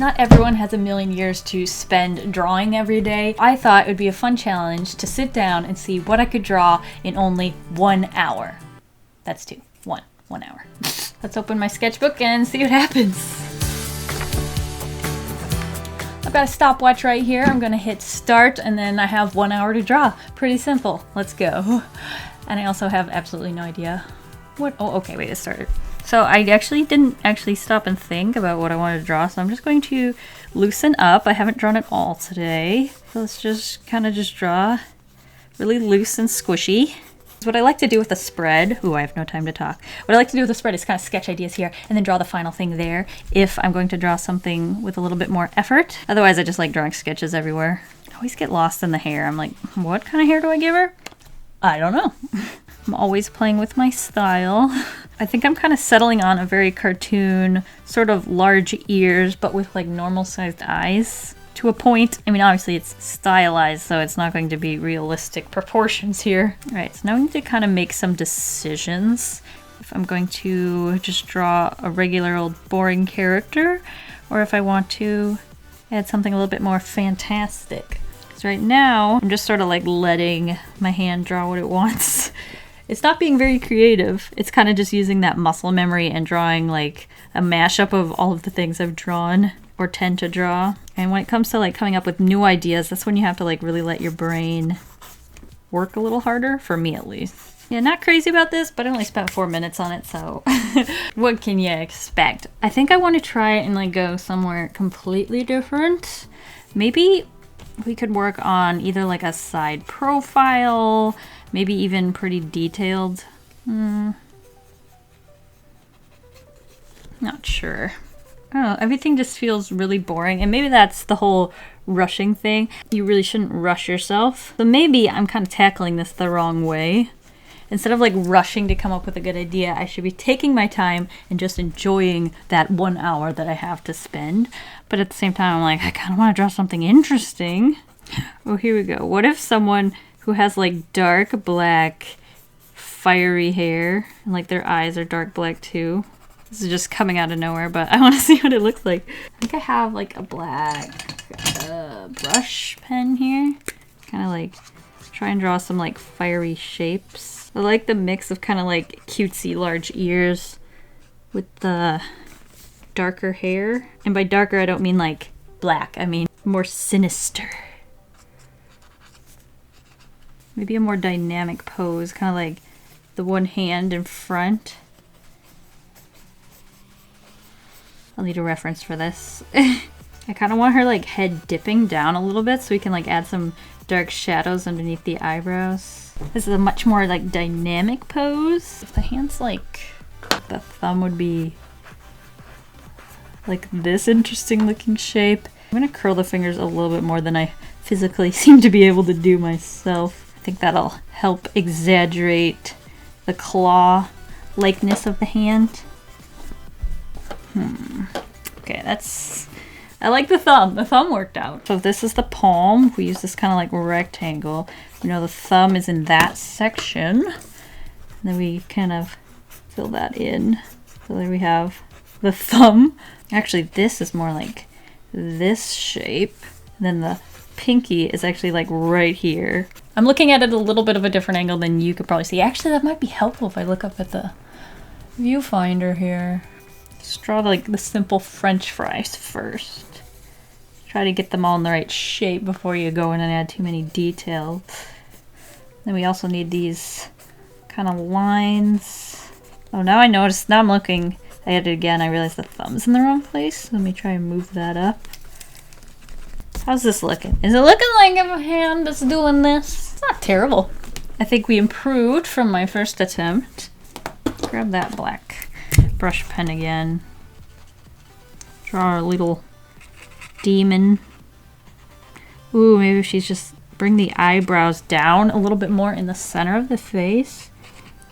Not everyone has a million years to spend drawing every day. I thought it would be a fun challenge to sit down and see what I could draw in only 1 hour. That's two. One hour. Let's open my sketchbook and see what happens. I've got a stopwatch right here. I'm gonna hit start and then I have 1 hour to draw. Pretty simple. Let's go. And I also have absolutely no idea what, oh, okay, wait, it started. So I didn't stop and think about what I wanted to draw, so I'm just going to loosen up. I haven't drawn it all today. So let's just kind of draw really loose and squishy. What I like to do with a spread, ooh, I have no time to talk. What I like to do with a spread is kind of sketch ideas here and then draw the final thing there if I'm going to draw something with a little bit more effort. Otherwise, I just like drawing sketches everywhere. I always get lost in the hair. I'm like, what kind of hair do I give her? I don't know. I'm always playing with my style. I think I'm kind of settling on a very cartoon, sort of large ears, but with like normal sized eyes to a point. I mean, obviously it's stylized, so it's not going to be realistic proportions here. All right, so now we need to kind of make some decisions. If I'm going to just draw a regular old boring character, or if I want to add something a little bit more fantastic. So right now, I'm just sort of like letting my hand draw what it wants. It's not being very creative. It's kind of just using that muscle memory and drawing like a mashup of all of the things I've drawn or tend to draw. And when it comes to like coming up with new ideas, that's when you have to like really let your brain work a little harder, for me at least. Yeah, not crazy about this, but I only spent 4 minutes on it, so what can you expect? I think I want to try and like go somewhere completely different. Maybe we could work on either like a side profile, maybe even pretty detailed. Not sure. I don't know, everything just feels really boring, and maybe that's the whole rushing thing. You really shouldn't rush yourself. So maybe I'm kind of tackling this the wrong way. Instead of like rushing to come up with a good idea, I should be taking my time and just enjoying that 1 hour that I have to spend. But at the same time, I'm like, I kind of want to draw something interesting. Oh, here we go. What if someone who has like dark black, fiery hair, and like their eyes are dark black too? This is just coming out of nowhere, but I want to see what it looks like. I think I have like a black brush pen here. Kind of like try and draw some like fiery shapes. I like the mix of kind of like cutesy large ears with the darker hair. And by darker, I don't mean like black. I mean more sinister. Maybe a more dynamic pose, kind of like the one hand in front. I'll need a reference for this. I kind of want her like head dipping down a little bit so we can like add some dark shadows underneath the eyebrows. This is a much more like dynamic pose. If the hand's like, the thumb would be like this interesting looking shape. I'm gonna curl the fingers a little bit more than I physically seem to be able to do myself. I think that'll help exaggerate the claw likeness of the hand. Okay, I like the thumb. The thumb worked out. So this is the palm. We use this kind of like rectangle. You know, the thumb is in that section. And then we kind of fill that in. So there we have the thumb. Actually, this is more like this shape. And then the pinky is actually like right here. I'm looking at it a little bit of a different angle than you could probably see. Actually, that might be helpful if I look up at the viewfinder here. Just draw like the simple French fries first. Try to get them all in the right shape before you go in and add too many details. Then we also need these kind of lines. Oh, now I noticed, now I'm looking at it again, I realized the thumb's in the wrong place. Let me try and move that up. How's this looking? Is it looking like a hand that's doing this? It's not terrible. I think we improved from my first attempt. Grab that black brush pen again. Draw our little demon. Ooh, maybe if she's just bring the eyebrows down a little bit more in the center of the face.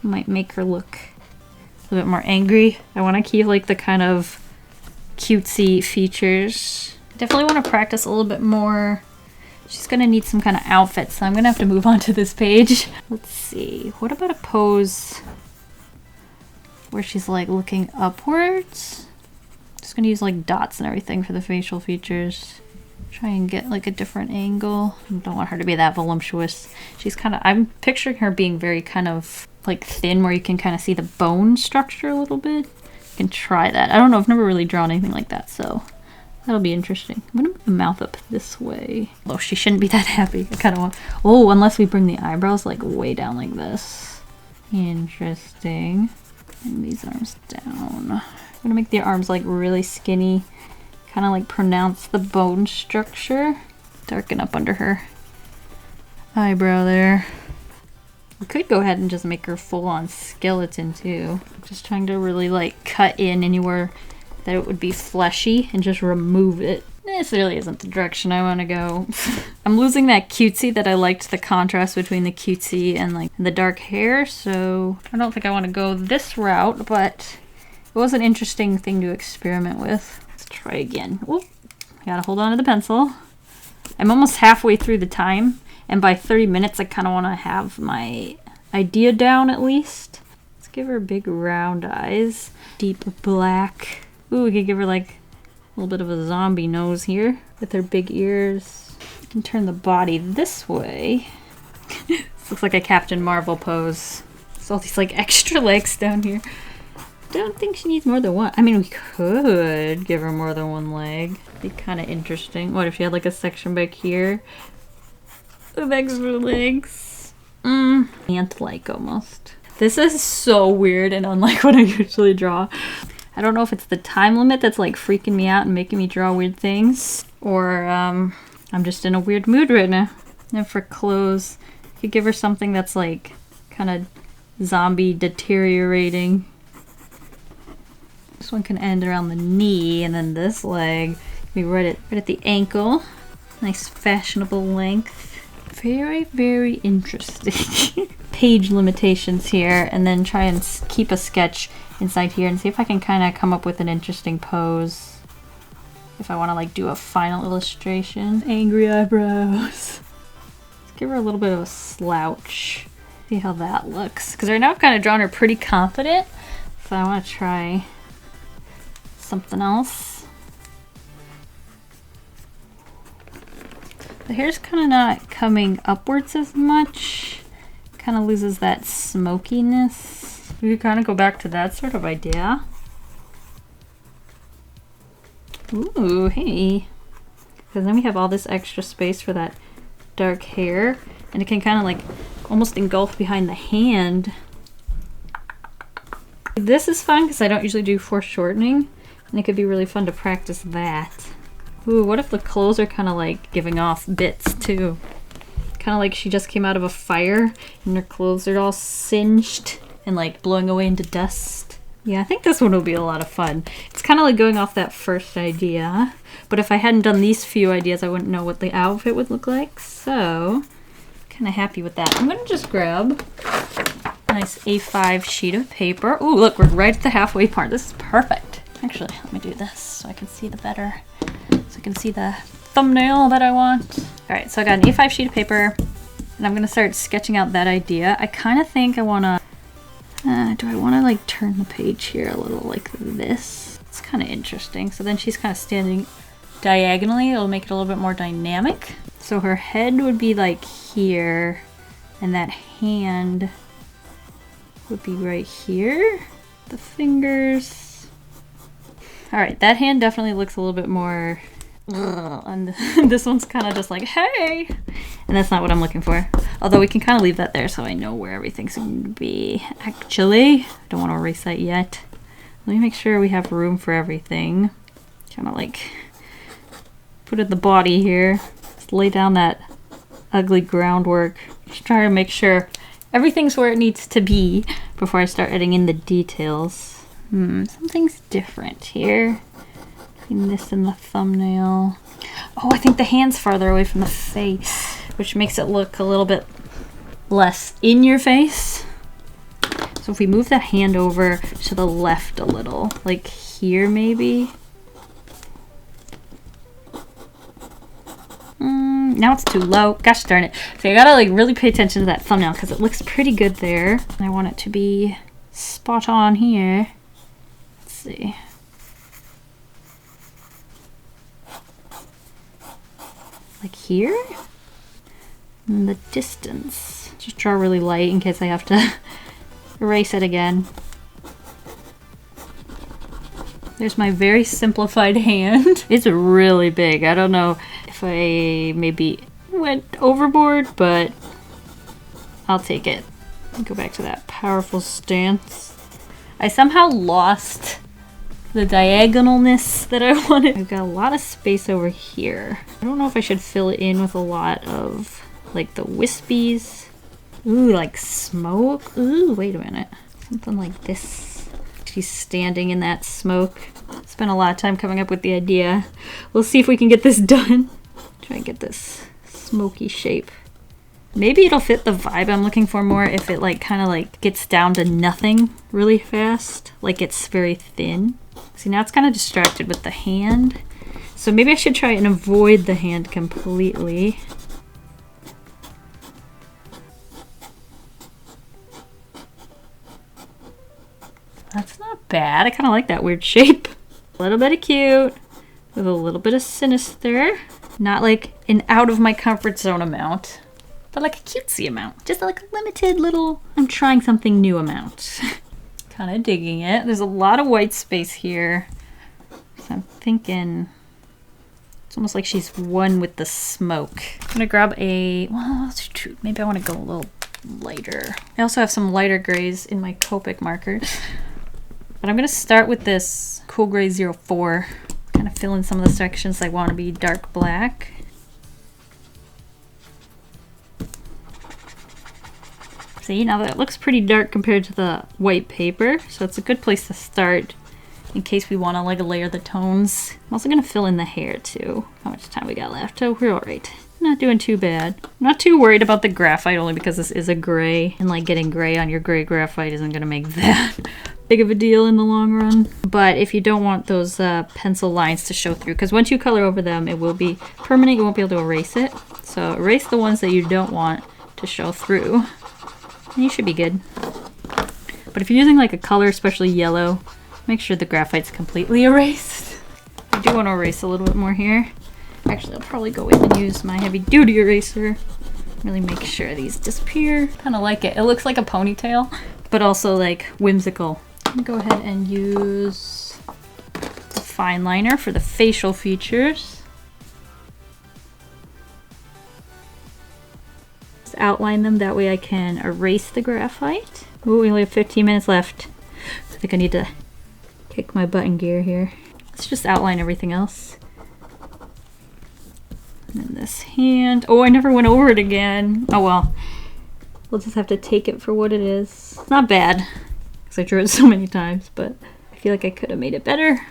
Might make her look a little bit more angry. I want to keep like the kind of cutesy features. Definitely want to practice a little bit more. She's gonna need some kind of outfit, so I'm gonna have to move on to this page. Let's see, what about a pose where she's like looking upwards? just gonna use like dots and everything for the facial features. Try and get like a different angle. I don't want her to be that voluptuous. She's kind of, I'm picturing her being very kind of like thin where you can kind of see the bone structure a little bit. You can try that. I don't know, I've never really drawn anything like that, so that'll be interesting. I'm gonna move the mouth up this way. Oh, she shouldn't be that happy. I kind of want, oh, unless we bring the eyebrows like way down like this. Interesting. And these arms down. I'm gonna make the arms like really skinny. Kind of like pronounce the bone structure. Darken up under her eyebrow there. We could go ahead and just make her full on skeleton too. Just trying to really like cut in anywhere that it would be fleshy and just remove it. This really isn't the direction I want to go. I'm losing that cutesy that I liked, the contrast between the cutesy and like the dark hair, so I don't think I want to go this route, but it was an interesting thing to experiment with. Try again. Whoop. I gotta hold on to the pencil. I'm almost halfway through the time, and by 30 minutes I kind of want to have my idea down at least. Let's give her big round eyes. Deep black. Ooh, we could give her like a little bit of a zombie nose here with her big ears. We can turn the body this way. This looks like a Captain Marvel pose. There's all these like extra legs down here. Don't think she needs more than one. I mean, we could give her more than one leg. Be kind of interesting. What if she had like a section back here with extra legs? Ant-like almost. This is so weird and unlike what I usually draw. I don't know if it's the time limit that's like freaking me out and making me draw weird things, or I'm just in a weird mood right now. And for clothes, you could give her something that's like kind of zombie deteriorating. This one can end around the knee, and then this leg can be right at the ankle. Nice fashionable length. Very, very interesting. Page limitations here, and then try and keep a sketch inside here and see if I can kind of come up with an interesting pose. If I want to like do a final illustration. Angry eyebrows. Let's give her a little bit of a slouch. See how that looks. Because right now I've kind of drawn her pretty confident, so I want to try something else. The hair's kind of not coming upwards as much. Kind of loses that smokiness. We could kind of go back to that sort of idea. Ooh, hey. Because then we have all this extra space for that dark hair, and it can kind of like almost engulf behind the hand. This is fun because I don't usually do foreshortening. And it could be really fun to practice that. Ooh, what if the clothes are kind of like giving off bits too? Kind of like she just came out of a fire and her clothes are all singed and like blowing away into dust. Yeah, I think this one will be a lot of fun. It's kind of like going off that first idea. But if I hadn't done these few ideas, I wouldn't know what the outfit would look like. So, kind of happy with that. I'm going to just grab a nice A5 sheet of paper. Ooh, look, we're right at the halfway part. This is perfect. Actually, let me do this so I can see the better. So I can see the thumbnail that I want. All right, so I got an A5 sheet of paper, and I'm gonna start sketching out that idea. I kind of think I wanna, do I wanna like turn the page here a little like this? It's kind of interesting. So then she's kind of standing diagonally. It'll make it a little bit more dynamic. So her head would be like here, and that hand would be right here. The fingers. All right, that hand definitely looks a little bit more, and this one's kind of just like, hey, and that's not what I'm looking for. Although we can kind of leave that there so I know where everything's going to be. Actually, I don't want to erase that yet. Let me make sure we have room for everything. Kind of like put in the body here. Just lay down that ugly groundwork. Just try to make sure everything's where it needs to be before I start adding in the details. Something's different here. Between this and the thumbnail. Oh, I think the hand's farther away from the face, which makes it look a little bit less in your face. So if we move that hand over to the left a little, like here maybe. Now it's too low. Gosh darn it. So I gotta like really pay attention to that thumbnail because it looks pretty good there. And I want it to be spot on here. See. like here. And the distance. Just draw really light in case I have to erase it again. There's my very simplified hand. It's really big. I don't know if I maybe went overboard, but I'll take it. Go back to that powerful stance. I somehow lost the diagonalness that I wanted. I've got a lot of space over here. I don't know if I should fill it in with a lot of like the wispies. Ooh, like smoke. Ooh, wait a minute. Something like this. She's standing in that smoke. Spent a lot of time coming up with the idea. We'll see if we can get this done. Try and get this smoky shape. Maybe it'll fit the vibe I'm looking for more if it like kind of like gets down to nothing really fast. Like it's very thin. See, now it's kind of distracted with the hand. So maybe I should try and avoid the hand completely. That's not bad. I kind of like that weird shape. A little bit of cute with a little bit of sinister. Not like an out of my comfort zone amount, but like a cutesy amount. Just like a limited little, I'm trying something new amount. Kind of digging it. There's a lot of white space here. So I'm thinking it's almost like she's one with the smoke. I'm gonna grab a, well, maybe I want to go a little lighter. I also have some lighter grays in my Copic markers. But I'm gonna start with this Cool Gray 04. Kind of fill in some of the sections I want to be dark black. See, now that looks pretty dark compared to the white paper, so it's a good place to start in case we want to like layer the tones. I'm also gonna fill in the hair too. How much time we got left? Oh, we're all right. Not doing too bad. I'm not too worried about the graphite only because this is a gray, and like getting gray on your gray graphite isn't gonna make that big of a deal in the long run. But if you don't want those pencil lines to show through, because once you color over them, it will be permanent. You won't be able to erase it. So erase the ones that you don't want to show through, and you should be good. But if you're using like a color, especially yellow, make sure the graphite's completely erased. I do want to erase a little bit more here. Actually, I'll probably go in and use my heavy duty eraser. Really make sure these disappear. Kind of like it. It looks like a ponytail, but also like whimsical. I'm gonna go ahead and use the fine liner for the facial features. Just outline them, that way I can erase the graphite. Ooh, we only have 15 minutes left. I think I need to kick my button gear here. Let's just outline everything else. And then this hand. Oh, I never went over it again. Oh well. We'll just have to take it for what it is. It's not bad, because I drew it so many times, but I feel like I could have made it better.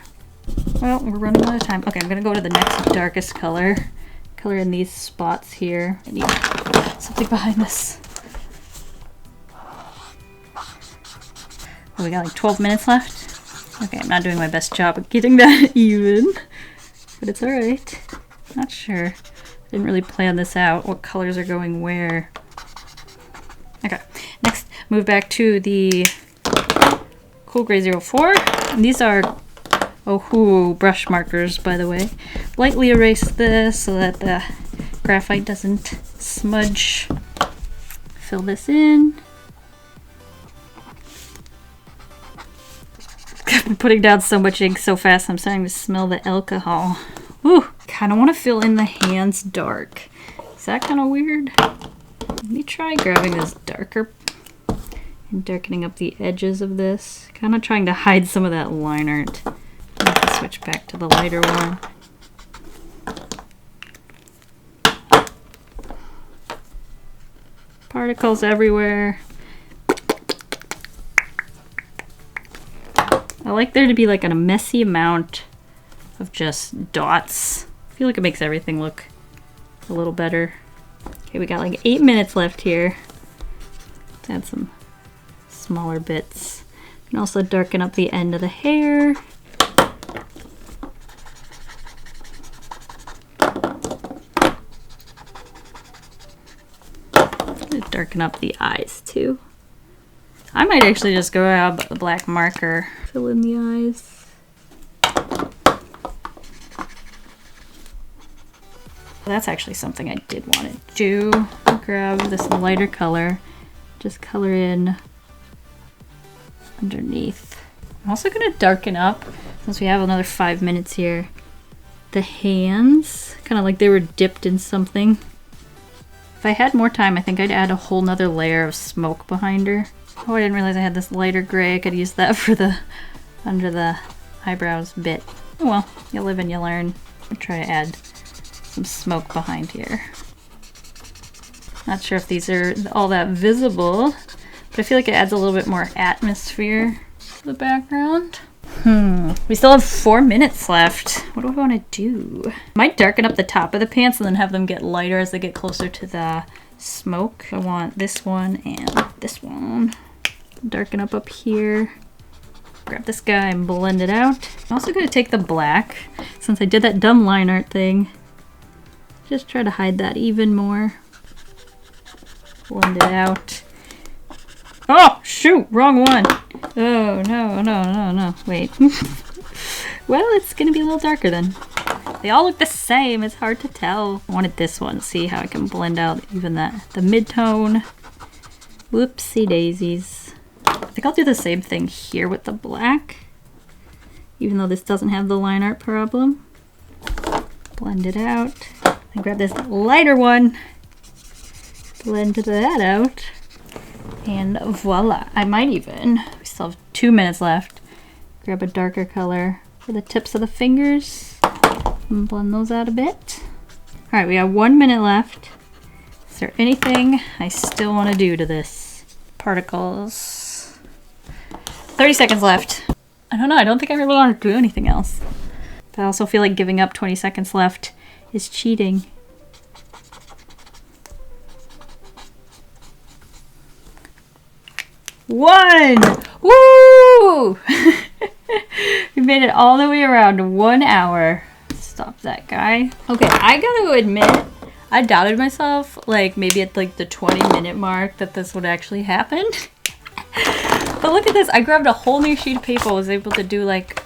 Well, we're running out of time. Okay, I'm gonna go to the next darkest color. Color in these spots here. I need something behind this. Oh, we got like 12 minutes left. Okay, I'm not doing my best job of getting that even, but it's all right. Not sure. Didn't really plan this out, what colors are going where. Okay, next move back to the Cool Gray 04. And these are Ohu brush markers, by the way. Lightly erase this so that the graphite doesn't smudge. Fill this in. I've been putting down so much ink so fast I'm starting to smell the alcohol. Ooh, kind of want to fill in the hands dark. Is that kind of weird? Let me try grabbing this darker and darkening up the edges of this. Kind of trying to hide some of that line art. Let's switch back to the lighter one. Particles everywhere. I like there to be like a messy amount of just dots. I feel like it makes everything look a little better. Okay, we got like 8 minutes left here. Let's add some smaller bits. And also darken up the end of the hair. Darken up the eyes too. I might actually just go grab a black marker, fill in the eyes. That's actually something I did want to do. Grab this lighter color, just color in underneath. I'm also gonna darken up, since we have another 5 minutes here, the hands, kind of like they were dipped in something. If I had more time, I think I'd add a whole nother layer of smoke behind her. Oh, I didn't realize I had this lighter gray. I could use that for the under the eyebrows bit. Oh well, you live and you learn. I'll try to add some smoke behind here. Not sure if these are all that visible, but I feel like it adds a little bit more atmosphere to the background. We still have 4 minutes left. What do I want to do? I might darken up the top of the pants and then have them get lighter as they get closer to the smoke. I want this one and this one. Darken up here. Grab this guy and blend it out. I'm also going to take the black, since I did that dumb line art thing. Just try to hide that even more. Blend it out. Oh, shoot, wrong one. Oh, no. Wait. Well, it's gonna be a little darker then. They all look the same, it's hard to tell. I wanted this one, see how I can blend out even the mid-tone. Whoopsie daisies. I think I'll do the same thing here with the black, even though this doesn't have the line art problem. Blend it out. And grab this lighter one. Blend that out. And voila. I might even, we still have 2 minutes left, grab a darker color for the tips of the fingers and blend those out a bit. All right, we have 1 minute left. Is there anything I still want to do to this? Particles. 30 seconds left. I don't know, I don't think I really want to do anything else. But I also feel like giving up 20 seconds left is cheating. One! Woo! We made it all the way around 1 hour. Stop that guy. Okay, I gotta admit, I doubted myself, like maybe at like the 20-minute mark that this would actually happen. But look at this, I grabbed a whole new sheet of paper, was able to do like,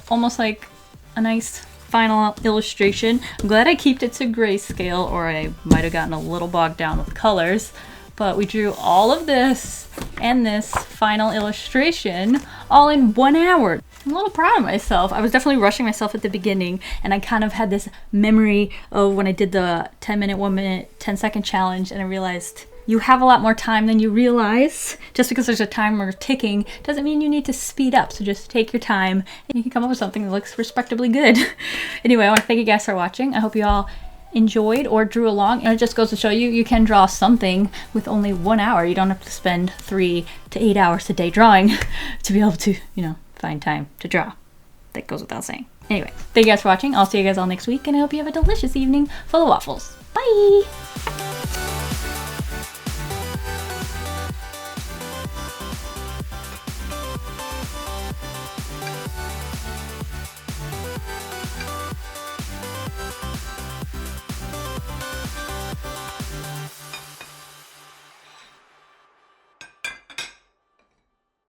almost like a nice final illustration. I'm glad I kept it to grayscale, or I might have gotten a little bogged down with colors. But we drew all of this and this final illustration all in 1 hour. I'm a little proud of myself. I was definitely rushing myself at the beginning, and I kind of had this memory of when I did the 10-minute, 1 minute, 10-second challenge, and I realized you have a lot more time than you realize. Just because there's a timer ticking doesn't mean you need to speed up. So just take your time and you can come up with something that looks respectably good. Anyway, I want to thank you guys for watching. I hope you all enjoyed or drew along, and it just goes to show you, you can draw something with only 1 hour. You don't have to spend 3 to 8 hours a day drawing to be able to, you know, find time to draw. That goes without saying. Anyway, thank you guys for watching. I'll see you guys all next week, and I hope you have a delicious evening full of waffles. Bye!